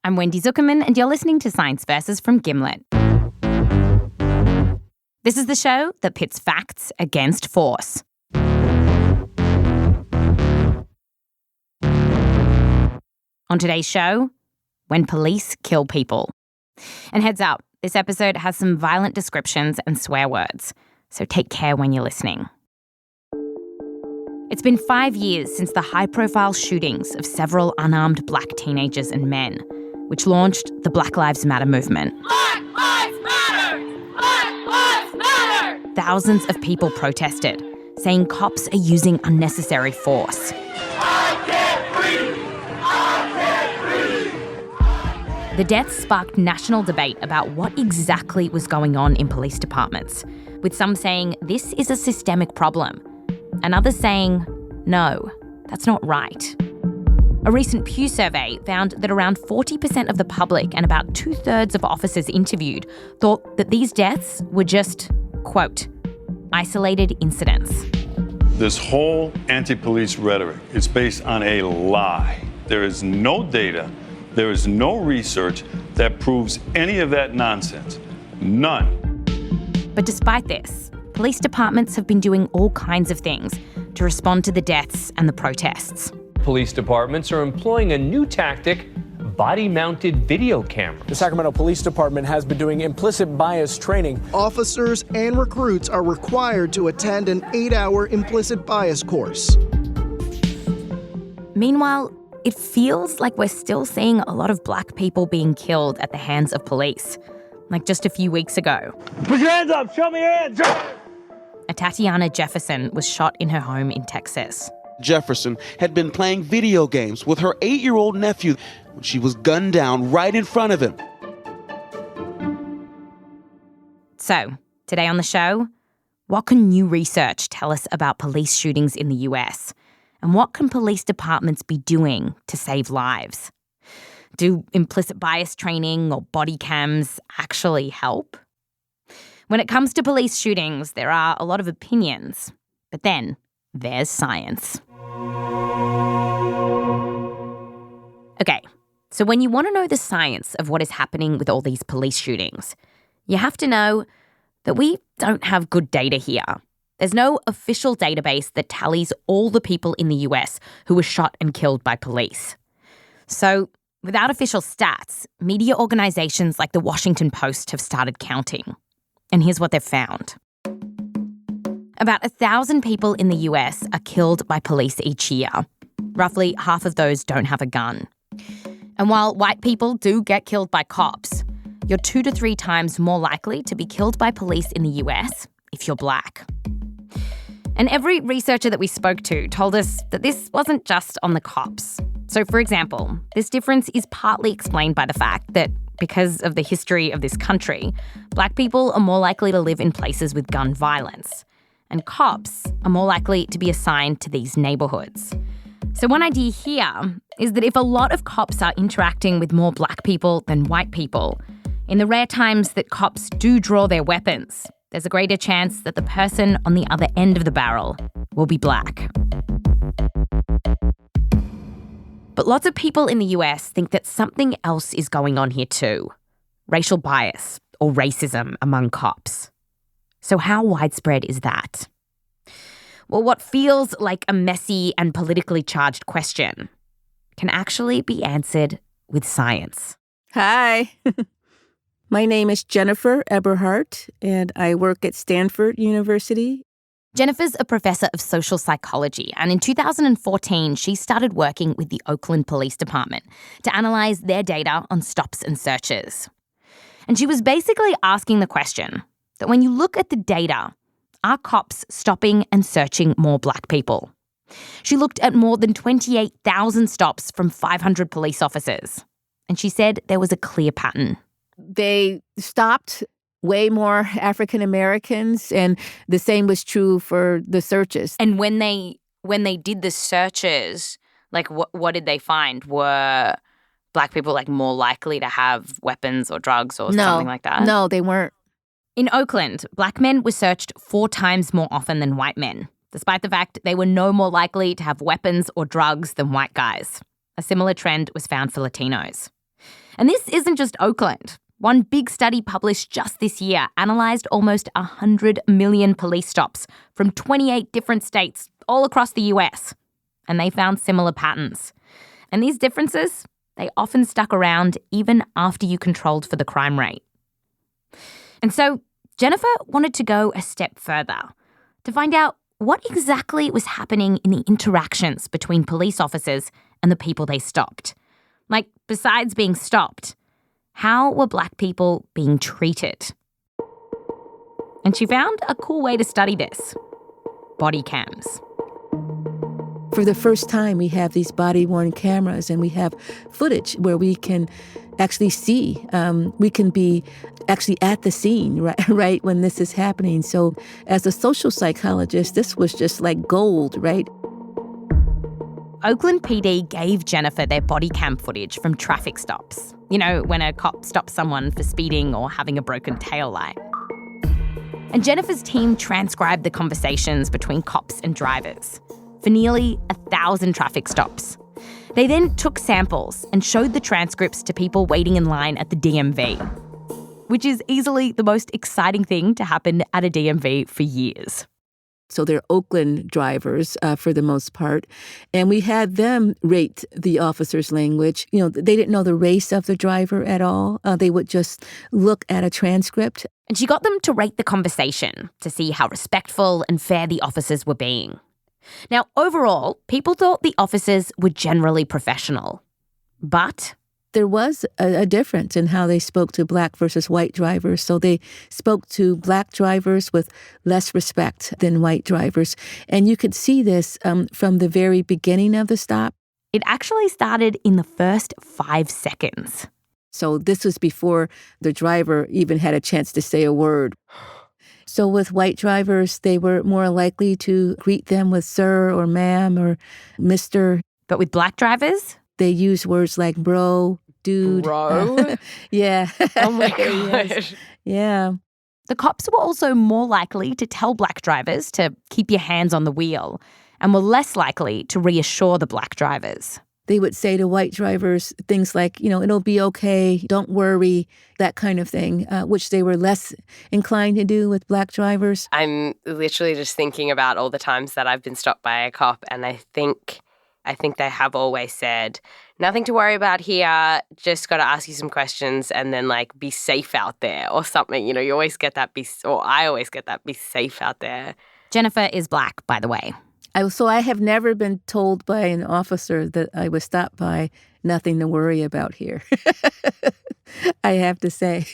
I'm Wendy Zukerman, and you're listening to Science Versus from Gimlet. This is the show that pits facts against force. On today's show, when police kill people. And heads up, this episode has some violent descriptions and swear words, so take care when you're listening. It's been 5 years since the high-profile shootings of several unarmed black teenagers and men, which launched the Black Lives Matter movement. Black Lives Matter! Black Lives Matter! Thousands of people protested, saying cops are using unnecessary force. I can't breathe! I can't breathe! The deaths sparked national debate about what exactly was going on in police departments, with some saying this is a systemic problem, and others saying, no, that's not right. A recent Pew survey found that around 40% of the public and about 2/3 of officers interviewed thought that these deaths were just, quote, isolated incidents. This whole anti-police rhetoric is based on a lie. There is no data, there is no research that proves any of that nonsense. None. But despite this, police departments have been doing all kinds of things to respond to the deaths and the protests. Police departments are employing a new tactic, body-mounted video cameras. The Sacramento Police Department has been doing implicit bias training. Officers and recruits are required to attend an 8-hour implicit bias course. Meanwhile, it feels like we're still seeing a lot of black people being killed at the hands of police, like just a few weeks ago. Put your hands up! Show me your hands! A Tatiana Jefferson was shot in her home in Texas. Jefferson had been playing video games with her 8-year-old nephew when she was gunned down right in front of him. So, today on the show, what can new research tell us about police shootings in the US? And what can police departments be doing to save lives? Do implicit bias training or body cams actually help? When it comes to police shootings, there are a lot of opinions, but then there's science. Okay, so when you want to know the science of what is happening with all these police shootings, you have to know that we don't have good data here. There's no official database that tallies all the people in the US who were shot and killed by police. So, without official stats, media organizations like the Washington Post have started counting. And here's what they've found. About 1,000 people in the US are killed by police each year. Roughly half of those don't have a gun. And while white people do get killed by cops, you're 2 to 3 times more likely to be killed by police in the US if you're black. And every researcher that we spoke to told us that this wasn't just on the cops. So, for example, this difference is partly explained by the fact that because of the history of this country, black people are more likely to live in places with gun violence, and cops are more likely to be assigned to these neighbourhoods. So one idea here is that if a lot of cops are interacting with more black people than white people, in the rare times that cops do draw their weapons, there's a greater chance that the person on the other end of the barrel will be black. But lots of people in the US think that something else is going on here too. Racial bias or racism among cops. So how widespread is that? Well, what feels like a messy and politically charged question can actually be answered with science. Hi. My name is Jennifer Eberhardt, and I work at Stanford University. Jennifer's a professor of social psychology, and in 2014, she started working with the Oakland Police Department to analyse their data on stops and searches. And she was basically asking the question that when you look at the data, are cops stopping and searching more black people? She looked at more than 28,000 stops from 500 police officers, and she said there was a clear pattern. They stopped way more African Americans, and the same was true for the searches. And when they did the searches, like what did they find? Were black people like more likely to have weapons or drugs or something like that? No, they weren't. In Oakland, black men were searched 4 times more often than white men, despite the fact they were no more likely to have weapons or drugs than white guys. A similar trend was found for Latinos. And this isn't just Oakland. One big study published just this year analysed almost 100 million police stops from 28 different states all across the US. And they found similar patterns. And these differences, they often stuck around even after you controlled for the crime rate. And so Jennifer wanted to go a step further to find out what exactly was happening in the interactions between police officers and the people they stopped. Like, besides being stopped, how were Black people being treated? And she found a cool way to study this: body cams. For the first time, we have these body-worn cameras, and we have footage where we can actually see. We can be actually at the scene, right, when this is happening. So as a social psychologist, this was just like gold, right? Oakland PD gave Jennifer their body cam footage from traffic stops. You know, when a cop stops someone for speeding or having a broken taillight. And Jennifer's team transcribed the conversations between cops and drivers for nearly 1,000 traffic stops. They then took samples and showed the transcripts to people waiting in line at the DMV, which is easily the most exciting thing to happen at a DMV for years. So they're Oakland drivers for the most part. And we had them rate the officer's language. You know, they didn't know the race of the driver at all. They would just look at a transcript. And she got them to rate the conversation to see how respectful and fair the officers were being. Now, overall, people thought the officers were generally professional. But there was a difference in how they spoke to Black versus white drivers. So they spoke to Black drivers with less respect than white drivers. And you could see this from the very beginning of the stop. It actually started in the first 5 seconds. So this was before the driver even had a chance to say a word. So with white drivers, they were more likely to greet them with sir or ma'am or Mr. But with Black drivers? They use words like bro, dude. Bro? Yeah. Oh my gosh. Yes. Yeah. The cops were also more likely to tell Black drivers to keep your hands on the wheel and were less likely to reassure the Black drivers. They would say to white drivers things like, you know, it'll be okay, don't worry, that kind of thing, which they were less inclined to do with Black drivers. I'm literally just thinking about all the times that I've been stopped by a cop, and I think they have always said, nothing to worry about here, just got to ask you some questions and then, like, be safe out there or something. You know, you always get that, I always get that, be safe out there. Jennifer is Black, by the way. So I have never been told by an officer that I was stopped by, nothing to worry about here. I have to say.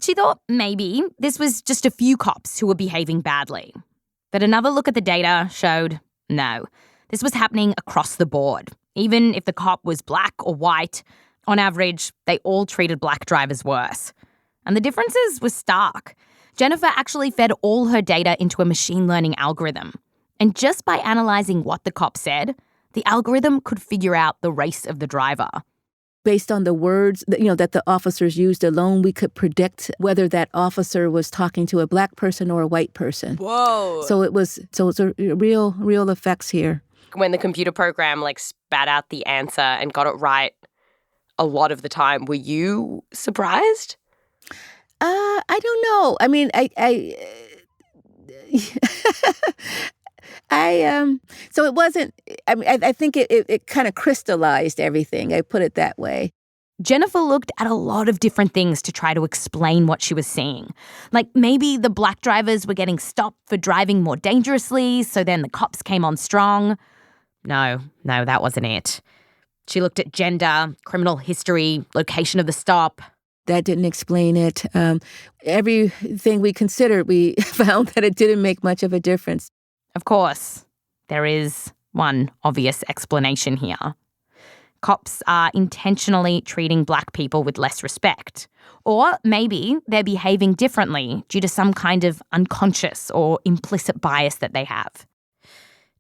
She thought maybe this was just a few cops who were behaving badly. But another look at the data showed no. This was happening across the board. Even if the cop was Black or white, on average, they all treated Black drivers worse. And the differences were stark. Jennifer actually fed all her data into a machine learning algorithm. And just by analysing what the cop said, the algorithm could figure out the race of the driver. Based on the words that the officers used alone, we could predict whether that officer was talking to a Black person or a white person. Whoa. So it's a real effects here. When the computer program spat out the answer and got it right a lot of the time, were you surprised? I don't know. I mean, so it wasn't, I think it kind of crystallized everything. I put it that way. Jennifer looked at a lot of different things to try to explain what she was seeing. Like maybe the Black drivers were getting stopped for driving more dangerously, so then the cops came on strong. No, that wasn't it. She looked at gender, criminal history, location of the stop. That didn't explain it. Everything we considered, we found that it didn't make much of a difference. Of course, there is one obvious explanation here. Cops are intentionally treating Black people with less respect. Or maybe they're behaving differently due to some kind of unconscious or implicit bias that they have.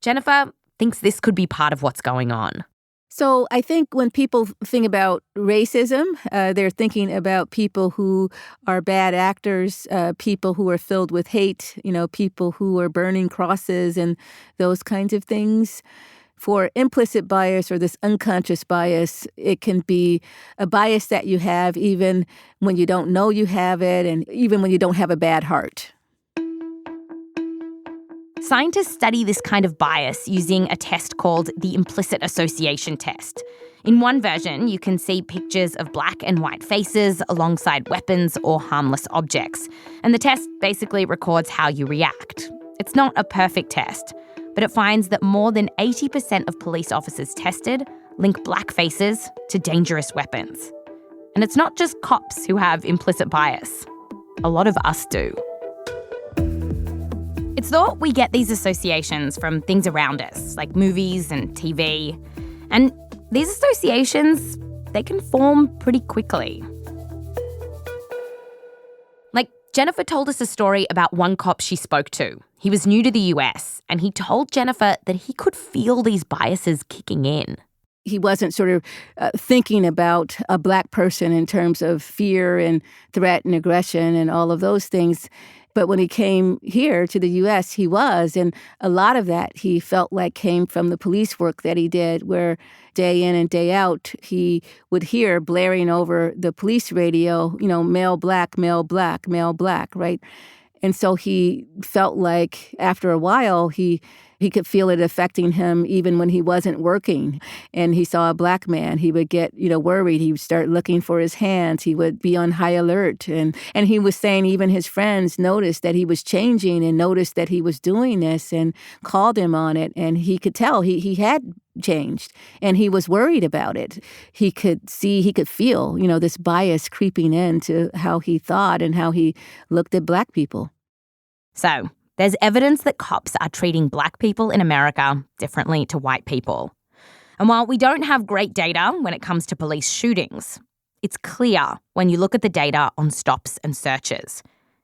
Jennifer thinks this could be part of what's going on. So I think when people think about racism, they're thinking about people who are bad actors, people who are filled with hate, people who are burning crosses and those kinds of things. For implicit bias or this unconscious bias, it can be a bias that you have even when you don't know you have it and even when you don't have a bad heart. Scientists study this kind of bias using a test called the implicit association test. In one version, you can see pictures of black and white faces alongside weapons or harmless objects. And the test basically records how you react. It's not a perfect test, but it finds that more than 80% of police officers tested link black faces to dangerous weapons. And it's not just cops who have implicit bias. A lot of us do. It's thought we get these associations from things around us, like movies and TV. And these associations, they can form pretty quickly. Like, Jennifer told us a story about one cop she spoke to. He was new to the US, and he told Jennifer that he could feel these biases kicking in. He wasn't sort of thinking about a black person in terms of fear and threat and aggression and all of those things. But when he came here to the U.S., he was. And a lot of that he felt like came from the police work that he did, where day in and day out, he would hear blaring over the police radio, male black, male black, male black, right? And so he felt like after a while, he could feel it affecting him even when he wasn't working. And he saw a black man, he would get, worried. He would start looking for his hands. He would be on high alert. And he was saying even his friends noticed that he was changing and noticed that he was doing this and called him on it. And he could tell he had changed and he was worried about it. He could see, he could feel, this bias creeping into how he thought and how he looked at black people. So, there's evidence that cops are treating black people in America differently to white people. And while we don't have great data when it comes to police shootings, it's clear when you look at the data on stops and searches.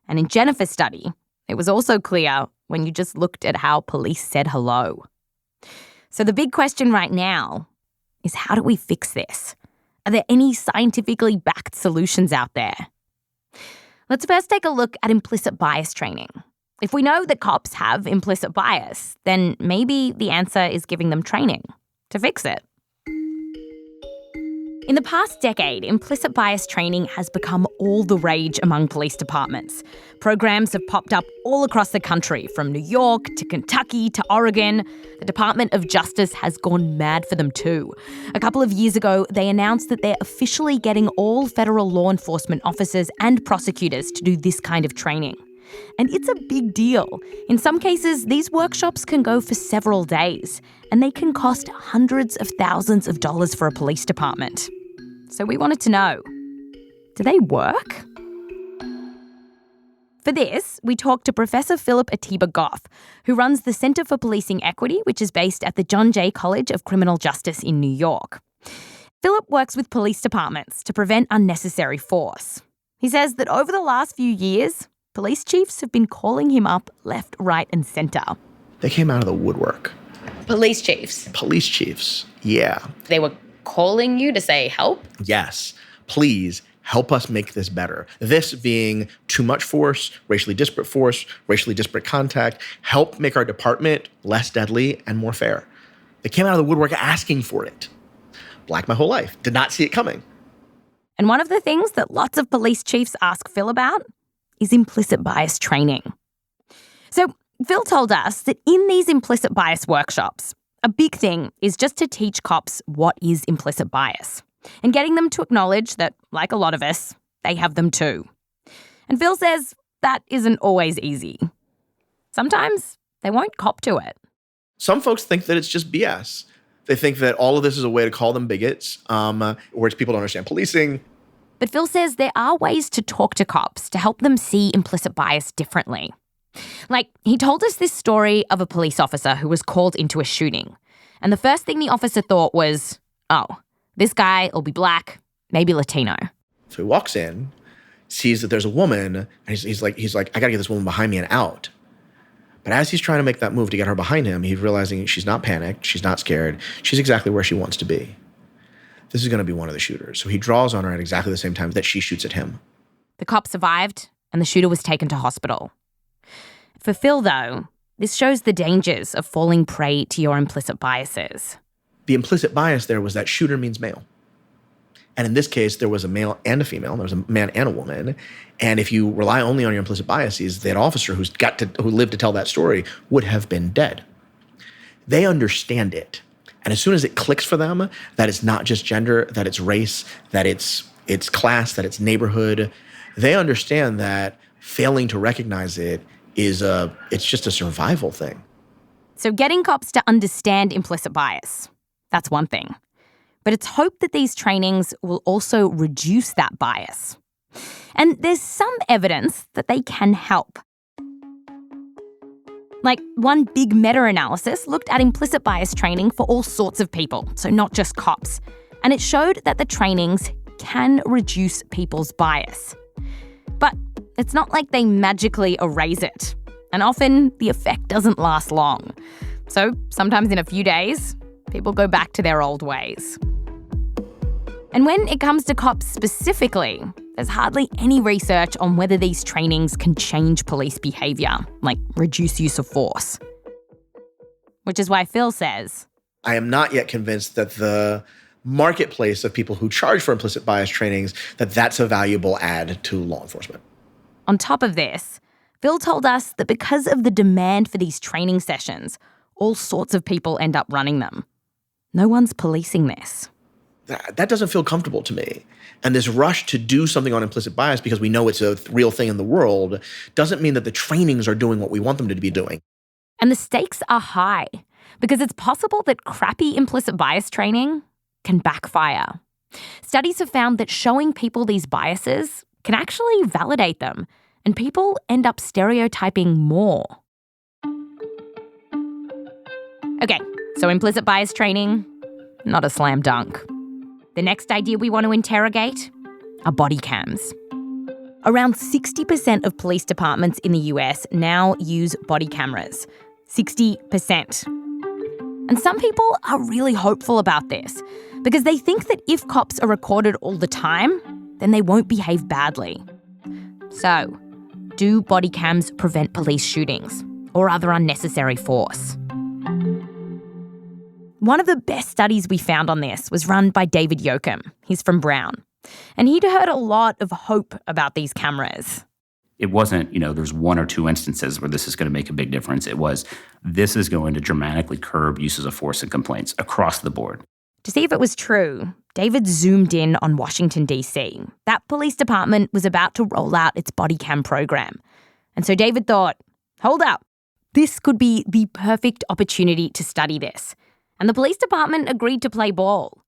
And in Jennifer's study, it was also clear when you just looked at how police said hello. So the big question right now is, how do we fix this? Are there any scientifically backed solutions out there? Let's first take a look at implicit bias training. If we know that cops have implicit bias, then maybe the answer is giving them training to fix it. In the past decade, implicit bias training has become all the rage among police departments. Programs have popped up all across the country, from New York to Kentucky to Oregon. The Department of Justice has gone mad for them too. A couple of years ago, they announced that they're officially getting all federal law enforcement officers and prosecutors to do this kind of training. And it's a big deal. In some cases, these workshops can go for several days, and they can cost hundreds of thousands of dollars for a police department. So we wanted to know, do they work? For this, we talked to Professor Phillip Atiba Goff, who runs the Center for Policing Equity, which is based at the John Jay College of Criminal Justice in New York. Phillip works with police departments to prevent unnecessary force. He says that over the last few years, police chiefs have been calling him up left, right, and center. They came out of the woodwork. Police chiefs? Police chiefs, yeah. They were calling you to say help? Yes. Please help us make this better. This being too much force, racially disparate contact, help make our department less deadly and more fair. They came out of the woodwork asking for it. Black my whole life. Did not see it coming. And one of the things that lots of police chiefs ask Phil about is implicit bias training. So Phil told us that in these implicit bias workshops, a big thing is just to teach cops what is implicit bias and getting them to acknowledge that, like a lot of us, they have them too. And Phil says that isn't always easy. Sometimes they won't cop to it. Some folks think that it's just BS. They think that all of this is a way to call them bigots, or it's people don't understand policing. But Phil says there are ways to talk to cops to help them see implicit bias differently. Like, he told us this story of a police officer who was called into a shooting. And the first thing the officer thought was, oh, this guy will be black, maybe Latino. So he walks in, sees that there's a woman, and he's like, I gotta get this woman behind me and out. But as he's trying to make that move to get her behind him, he's realizing she's not panicked, she's not scared, she's exactly where she wants to be. This is going to be one of the shooters. So he draws on her at exactly the same time that she shoots at him. The cop survived, and the shooter was taken to hospital. For Phil, though, this shows the dangers of falling prey to your implicit biases. The implicit bias there was that shooter means male. And in this case, there was a male and a female. There was a man and a woman. And if you rely only on your implicit biases, that officer who lived to tell that story would have been dead. They understand it. And as soon as it clicks for them that it's not just gender, that it's race, that it's class, that it's neighborhood, they understand that failing to recognize it it's just a survival thing. So getting cops to understand implicit bias, that's one thing. But it's hoped that these trainings will also reduce that bias. And there's some evidence that they can help. Like, one big meta-analysis looked at implicit bias training for all sorts of people, so not just cops. And it showed that the trainings can reduce people's bias. But it's not like they magically erase it. And often, the effect doesn't last long. So sometimes in a few days, people go back to their old ways. And when it comes to cops specifically, there's hardly any research on whether these trainings can change police behaviour, like reduce use of force. Which is why Phil says, I am not yet convinced that the marketplace of people who charge for implicit bias trainings, that's a valuable add to law enforcement. On top of this, Phil told us that because of the demand for these training sessions, all sorts of people end up running them. No one's policing this. That doesn't feel comfortable to me. And this rush to do something on implicit bias because we know it's a real thing in the world doesn't mean that the trainings are doing what we want them to be doing. And the stakes are high because it's possible that crappy implicit bias training can backfire. Studies have found that showing people these biases can actually validate them, and people end up stereotyping more. Okay, so implicit bias training, not a slam dunk. The next idea we want to interrogate are body cams. Around 60% of police departments in the US now use body cameras. 60%. And some people are really hopeful about this because they think that if cops are recorded all the time, then they won't behave badly. So, do body cams prevent police shootings or other unnecessary force? One of the best studies we found on this was run by David Yokum. He's from Brown. And he'd heard a lot of hope about these cameras. It wasn't, there's one or two instances where this is going to make a big difference. It was, this is going to dramatically curb uses of force and complaints across the board. To see if it was true, David zoomed in on Washington, D.C. That police department was about to roll out its body cam program. And so David thought, hold up, this could be the perfect opportunity to study this. And the police department agreed to play ball.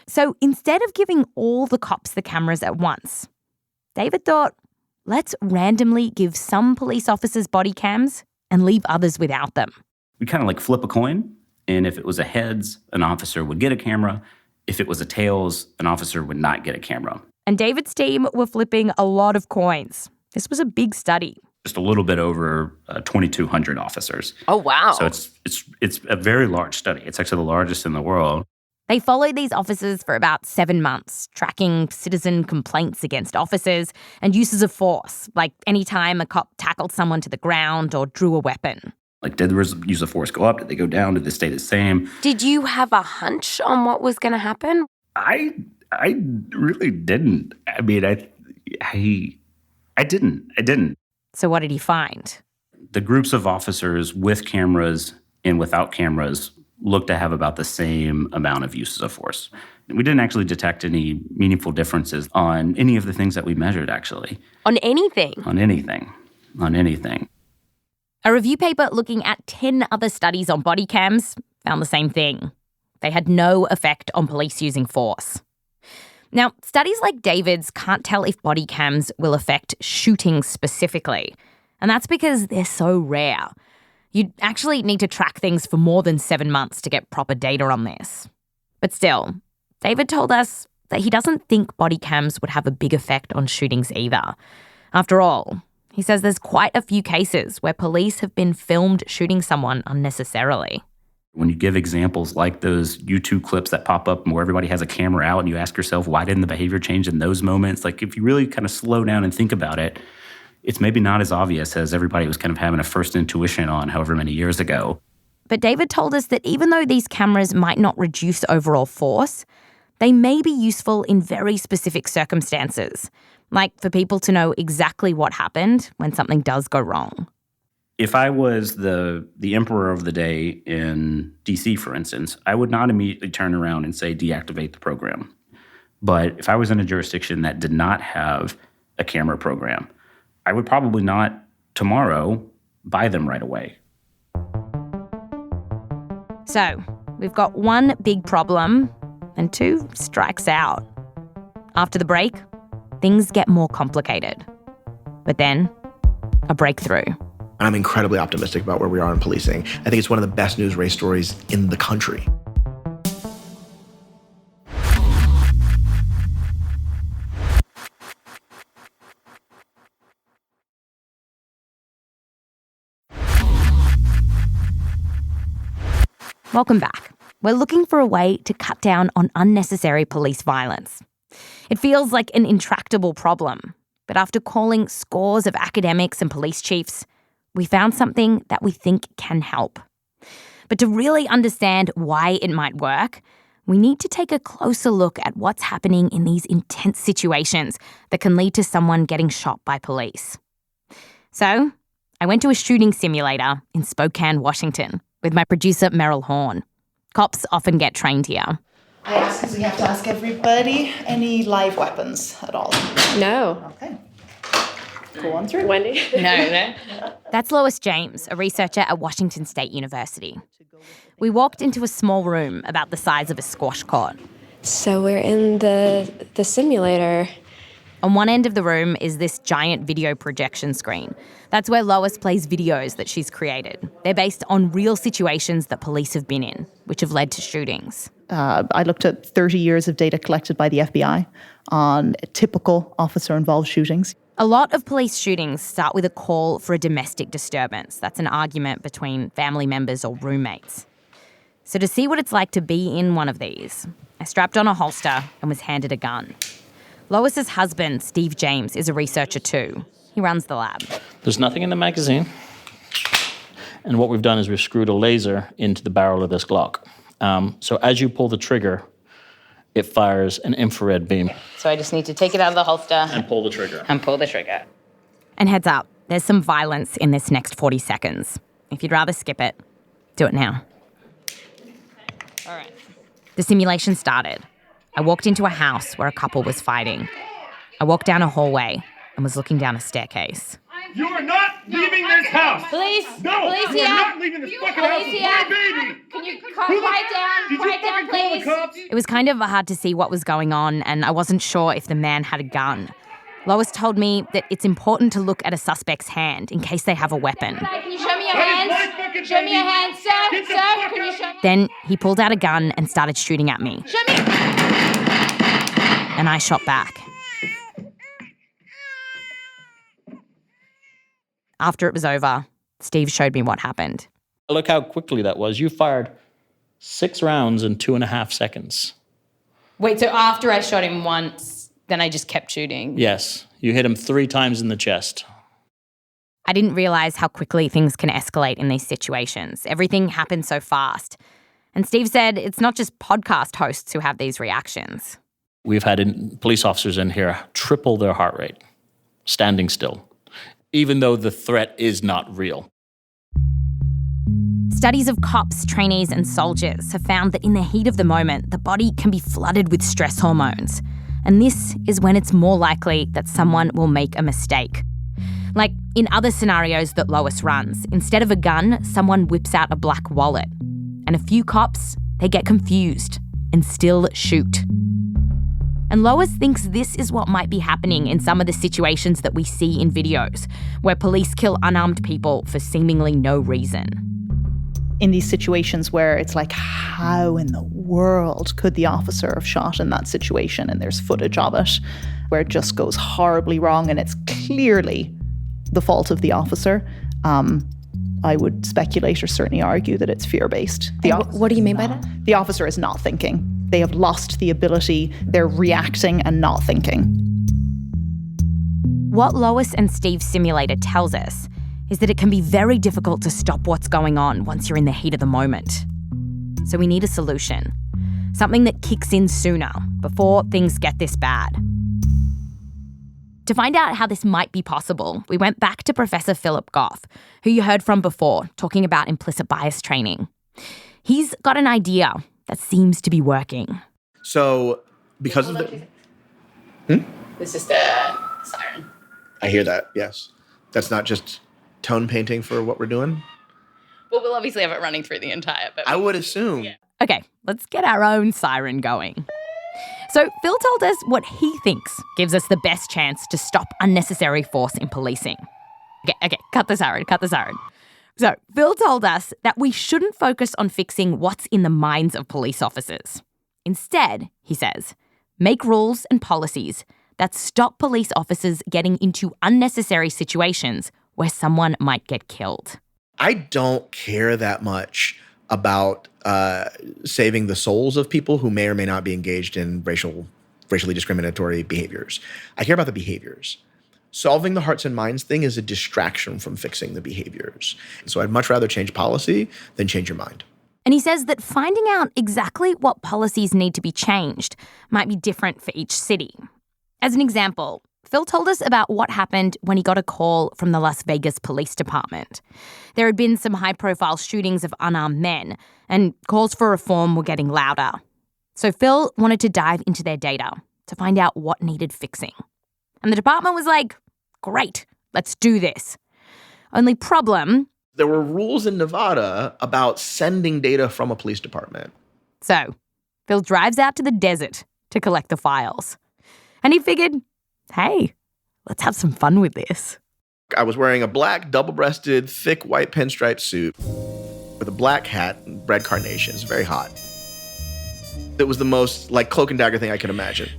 So instead of giving all the cops the cameras at once, David thought, let's randomly give some police officers body cams and leave others without them. We kind of like flip a coin, and if it was a heads, an officer would get a camera. If it was a tails, an officer would not get a camera. And David's team were flipping a lot of coins. This was a big study. Just a little bit over 2,200 officers. Oh, wow. So it's a very large study. It's actually the largest in the world. They followed these officers for about 7 months, tracking citizen complaints against officers and uses of force, like any time a cop tackled someone to the ground or drew a weapon. Like, did the use of force go up? Did they go down? Did they stay the same? Did you have a hunch on what was going to happen? I really didn't. I mean, I didn't. So what did he find? The groups of officers with cameras and without cameras looked to have about the same amount of uses of force. We didn't actually detect any meaningful differences on any of the things that we measured, actually. On anything? On anything. A review paper looking at 10 other studies on body cams found the same thing. They had no effect on police using force. Now, studies like David's can't tell if body cams will affect shootings specifically, and that's because they're so rare. You'd actually need to track things for more than 7 months to get proper data on this. But still, David told us that he doesn't think body cams would have a big effect on shootings either. After all, he says there's quite a few cases where police have been filmed shooting someone unnecessarily. When you give examples like those YouTube clips that pop up where everybody has a camera out and you ask yourself, why didn't the behavior change in those moments? Like, if you really kind of slow down and think about it, it's maybe not as obvious as everybody was kind of having a first intuition on however many years ago. But David told us that even though these cameras might not reduce overall force, they may be useful in very specific circumstances, like for people to know exactly what happened when something does go wrong. If I was the emperor of the day in DC, for instance, I would not immediately turn around and say deactivate the program. But if I was in a jurisdiction that did not have a camera program, I would probably not tomorrow buy them right away. So, we've got one big problem and two strikes out. After the break, things get more complicated. But then, a breakthrough. And I'm incredibly optimistic about where we are in policing. I think it's one of the best news race stories in the country. Welcome back. We're looking for a way to cut down on unnecessary police violence. It feels like an intractable problem, but after calling scores of academics and police chiefs, we found something that we think can help. But to really understand why it might work, we need to take a closer look at what's happening in these intense situations that can lead to someone getting shot by police. So, I went to a shooting simulator in Spokane, Washington, with my producer Meryl Horn. Cops often get trained here. I ask because we have to ask everybody, any live weapons at all? No. Okay. Go on through. Wendy? No. That's Lois James, a researcher at Washington State University. We walked into a small room about the size of a squash court. So we're in the simulator. On one end of the room is this giant video projection screen. That's where Lois plays videos that she's created. They're based on real situations that police have been in, which have led to shootings. I looked at 30 years of data collected by the FBI on typical officer-involved shootings. A lot of police shootings start with a call for a domestic disturbance. That's an argument between family members or roommates. So to see what it's like to be in one of these, I strapped on a holster and was handed a gun. Lois's husband, Steve James, is a researcher too. He runs the lab. There's nothing in the magazine. And what we've done is we've screwed a laser into the barrel of this Glock. So as you pull the trigger, it fires an infrared beam. So I just need to take it out of the holster. And pull the trigger. And heads up, there's some violence in this next 40 seconds. If you'd rather skip it, do it now. All right. The simulation started. I walked into a house where a couple was fighting. I walked down a hallway and was looking down a staircase. You are not leaving this house! Police! No! Police You here! are not leaving this fucking house with my baby! Can you quiet down, please? It was kind of hard to see what was going on, and I wasn't sure if the man had a gun. Lois told me that it's important to look at a suspect's hand in case they have a weapon. Can you show me your hands? Show me your hands, sir. Sir, can you show me? Then he pulled out a gun and started shooting at me. Show me! And I shot back. After it was over, Steve showed me what happened. Look how quickly that was. You fired 6 rounds in 2.5 seconds. Wait, so after I shot him once, then I just kept shooting? Yes. You hit him 3 times in the chest. I didn't realize how quickly things can escalate in these situations. Everything happens so fast. And Steve said it's not just podcast hosts who have these reactions. We've had police officers in here triple their heart rate, standing still, even though the threat is not real. Studies of cops, trainees, and soldiers have found that in the heat of the moment, the body can be flooded with stress hormones. And this is when it's more likely that someone will make a mistake. Like in other scenarios that Lois runs, instead of a gun, someone whips out a black wallet. And a few cops, they get confused and still shoot. And Lois thinks this is what might be happening in some of the situations that we see in videos, where police kill unarmed people for seemingly no reason. In these situations where it's like, how in the world could the officer have shot in that situation? And there's footage of it where it just goes horribly wrong and it's clearly the fault of the officer. I would speculate or certainly argue that it's fear-based. What do you mean by that? The officer is not thinking. They have lost the ability. They're reacting and not thinking. What Lois and Steve's simulator tells us is that it can be very difficult to stop what's going on once you're in the heat of the moment. So we need a solution. Something that kicks in sooner, before things get this bad. To find out how this might be possible, we went back to Professor Phillip Goff, who you heard from before, talking about implicit bias training. He's got an idea that seems to be working. So, because of the... It's just a siren. I hear that, yes. That's not just tone painting for what we're doing? Well, we'll obviously have it running through the entire... But I would assume. Yeah. Okay, let's get our own siren going. So Phil told us what he thinks gives us the best chance to stop unnecessary force in policing. Okay, cut the siren. So Phil told us that we shouldn't focus on fixing what's in the minds of police officers. Instead, he says, make rules and policies that stop police officers getting into unnecessary situations where someone might get killed. I don't care that much about saving the souls of people who may or may not be engaged in racially discriminatory behaviors. I care about the behaviors. Solving the hearts and minds thing is a distraction from fixing the behaviors. So I'd much rather change policy than change your mind. And he says that finding out exactly what policies need to be changed might be different for each city. As an example, Phil told us about what happened when he got a call from the Las Vegas Police Department. There had been some high-profile shootings of unarmed men, and calls for reform were getting louder. So Phil wanted to dive into their data to find out what needed fixing. And the department was like, great, let's do this. Only problem... There were rules in Nevada about sending data from a police department. So Phil drives out to the desert to collect the files. And he figured, hey, let's have some fun with this. I was wearing a black, double-breasted, thick white pinstripe suit with a black hat and red carnations, very hot. It was the most, cloak and dagger thing I could imagine.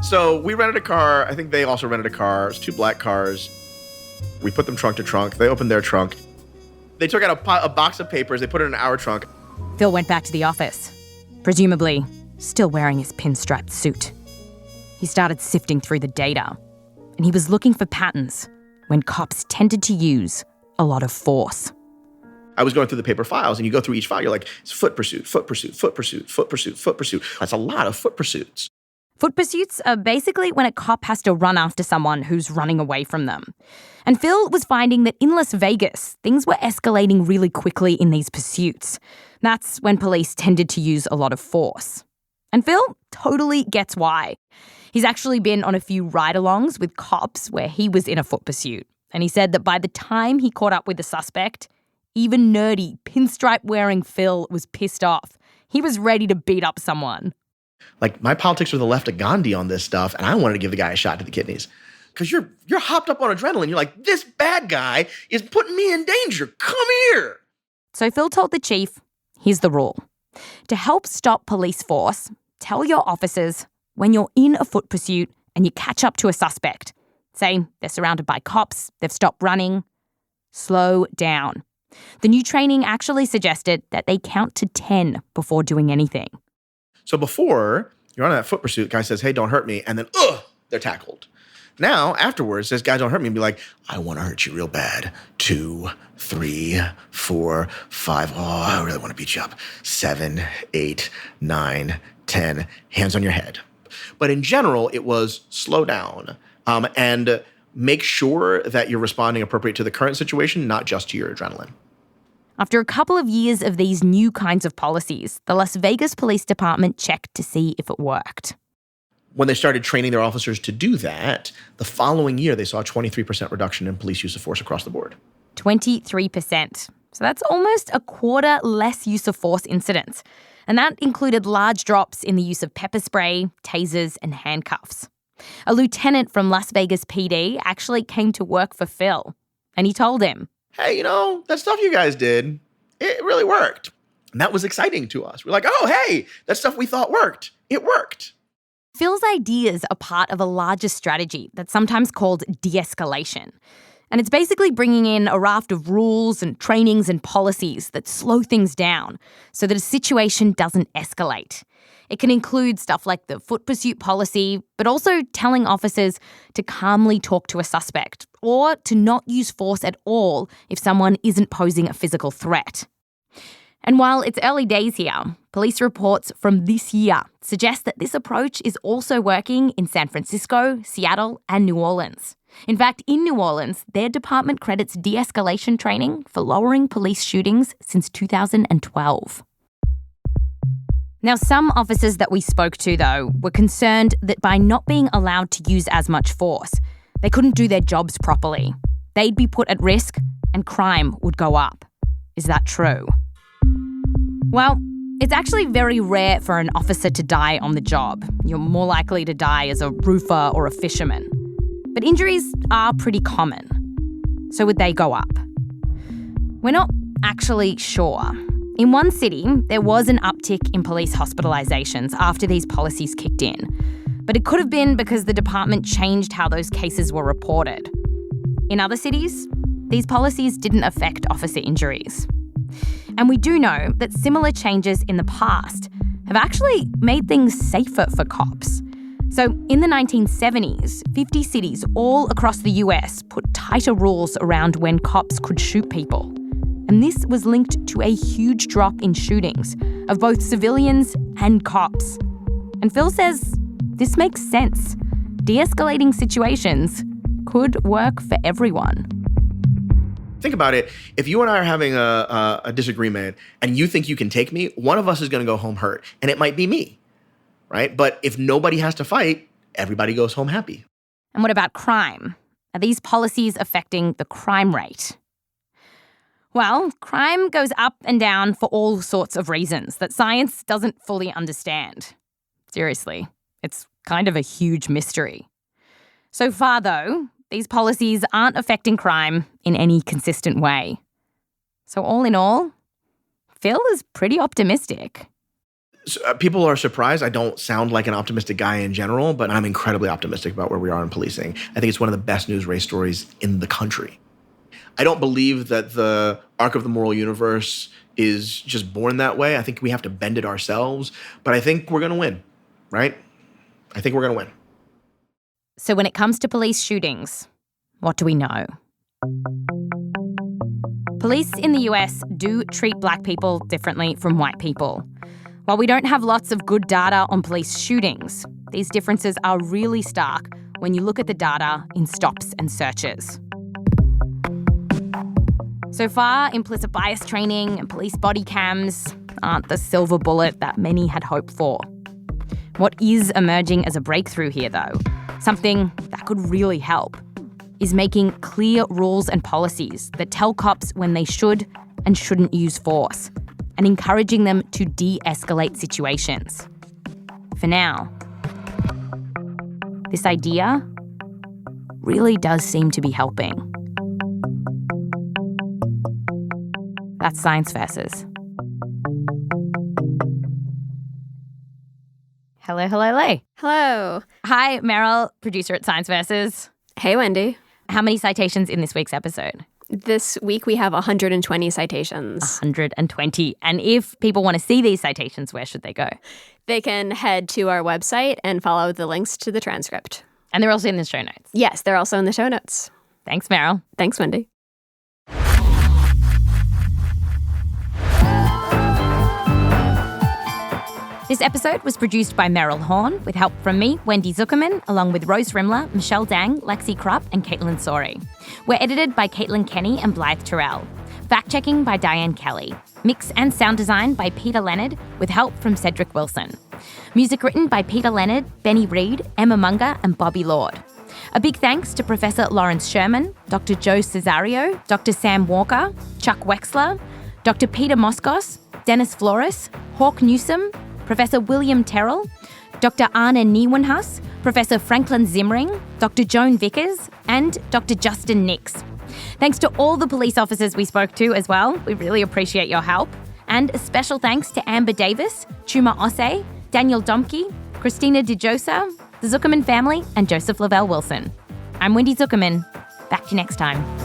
So we rented a car. I think they also rented a car. It was 2 black cars. We put them trunk to trunk. They opened their trunk. They took out a box of papers. They put it in our trunk. Phil went back to the office, presumably still wearing his pinstriped suit. He started sifting through the data, and he was looking for patterns when cops tended to use a lot of force. I was going through the paper files, and you go through each file, you're like, it's foot pursuit, foot pursuit, foot pursuit, foot pursuit, foot pursuit. That's a lot of foot pursuits. Foot pursuits are basically when a cop has to run after someone who's running away from them. And Phil was finding that in Las Vegas, things were escalating really quickly in these pursuits. That's when police tended to use a lot of force. And Phil totally gets why. He's actually been on a few ride-alongs with cops where he was in a foot pursuit. And he said that by the time he caught up with the suspect, even nerdy, pinstripe-wearing Phil was pissed off. He was ready to beat up someone. My politics were the left of Gandhi on this stuff, and I wanted to give the guy a shot to the kidneys. Because you're hopped up on adrenaline. You're like, this bad guy is putting me in danger. Come here. So Phil told the chief, here's the rule. To help stop police force, tell your officers when you're in a foot pursuit and you catch up to a suspect. Say they're surrounded by cops, they've stopped running. Slow down. The new training actually suggested that they count to 10 before doing anything. So before, you're on that foot pursuit, the guy says, hey, don't hurt me, and then, they're tackled. Now, afterwards, this guy don't hurt me and be like, I want to hurt you real bad. 2, 3, 4, 5. Oh, I really want to beat you up. 7, 8, 9, 10. Hands on your head. But in general, it was slow down and make sure that you're responding appropriate to the current situation, not just to your adrenaline. After a couple of years of these new kinds of policies, the Las Vegas Police Department checked to see if it worked. When they started training their officers to do that, the following year, they saw a 23% reduction in police use of force across the board. 23%. So that's almost a quarter less use of force incidents. And that included large drops in the use of pepper spray, tasers, and handcuffs. A lieutenant from Las Vegas PD actually came to work for Phil. And he told him, hey, that stuff you guys did, it really worked. And that was exciting to us. We're like, oh, hey, that stuff we thought worked. It worked. Phil's ideas are part of a larger strategy that's sometimes called de-escalation. And it's basically bringing in a raft of rules and trainings and policies that slow things down so that a situation doesn't escalate. It can include stuff like the foot pursuit policy, but also telling officers to calmly talk to a suspect or to not use force at all if someone isn't posing a physical threat. And while it's early days here, police reports from this year suggest that this approach is also working in San Francisco, Seattle, and New Orleans. In fact, in New Orleans, their department credits de-escalation training for lowering police shootings since 2012. Now, some officers that we spoke to, though, were concerned that by not being allowed to use as much force, they couldn't do their jobs properly. They'd be put at risk and crime would go up. Is that true? Well, it's actually very rare for an officer to die on the job. You're more likely to die as a roofer or a fisherman. But injuries are pretty common. So would they go up? We're not actually sure. In one city, there was an uptick in police hospitalisations after these policies kicked in. But it could have been because the department changed how those cases were reported. In other cities, these policies didn't affect officer injuries. And we do know that similar changes in the past have actually made things safer for cops. So in the 1970s, 50 cities all across the US put tighter rules around when cops could shoot people. And this was linked to a huge drop in shootings of both civilians and cops. And Phil says this makes sense. De-escalating situations could work for everyone. Think about it. If you and I are having a disagreement and you think you can take me, one of us is going to go home hurt. And it might be me, right? But if nobody has to fight, everybody goes home happy. And what about crime? Are these policies affecting the crime rate? Well, crime goes up and down for all sorts of reasons that science doesn't fully understand. Seriously, it's kind of a huge mystery. So far, though, these policies aren't affecting crime in any consistent way. So all in all, Phil is pretty optimistic. So, people are surprised. I don't sound like an optimistic guy in general, but I'm incredibly optimistic about where we are in policing. I think it's one of the best news race stories in the country. I don't believe that the arc of the moral universe is just born that way. I think we have to bend it ourselves, but I think we're going to win, right? I think we're going to win. So when it comes to police shootings, what do we know? Police in the US do treat black people differently from white people. While we don't have lots of good data on police shootings, these differences are really stark when you look at the data in stops and searches. So far, implicit bias training and police body cams aren't the silver bullet that many had hoped for. What is emerging as a breakthrough here, though, something that could really help, is making clear rules and policies that tell cops when they should and shouldn't use force, and encouraging them to de-escalate situations. For now, this idea really does seem to be helping. That's Science Versus. Hello, hello, hello. Hello. Hi, Meryl, producer at Science Versus. Hey, Wendy. How many citations in this week's episode? This week we have 120 citations. 120. And if people want to see these citations, where should they go? They can head to our website and follow the links to the transcript. And they're also in the show notes? Yes, they're also in the show notes. Thanks, Meryl. Thanks, Wendy. This episode was produced by Meryl Horn with help from me, Wendy Zukerman, along with Rose Rimler, Michelle Dang, Lexi Krupp, and Kaitlyn Sawrey. We're edited by Kenney and Blythe Terrell. Fact-checking by Diane Kelly. Mix and sound design by Peter Leonard with help from Cedric Wilson. Music written by Peter Leonard, Benny Reid, Emma Munger, and Bobby Lord. A big thanks to Professor Lawrence Sherman, Dr. Joe Cesario, Dr. Sam Walker, Chuck Wexler, Dr. Peter Moskos, Dennis Flores, Hawk Newsom, Professor William Terrill, Dr. Arne Nieuwenhuys, Professor Franklin Zimring, Dr. Joan Vickers, and Dr. Justin Nix. Thanks to all the police officers we spoke to as well. We really appreciate your help. And a special thanks to Amber Davis, Chuma Ossé, Daniel Domke, Christina Djossa, the Zukerman family, and Joseph Lavelle Wilson. I'm Wendy Zukerman. Back Back to you next time.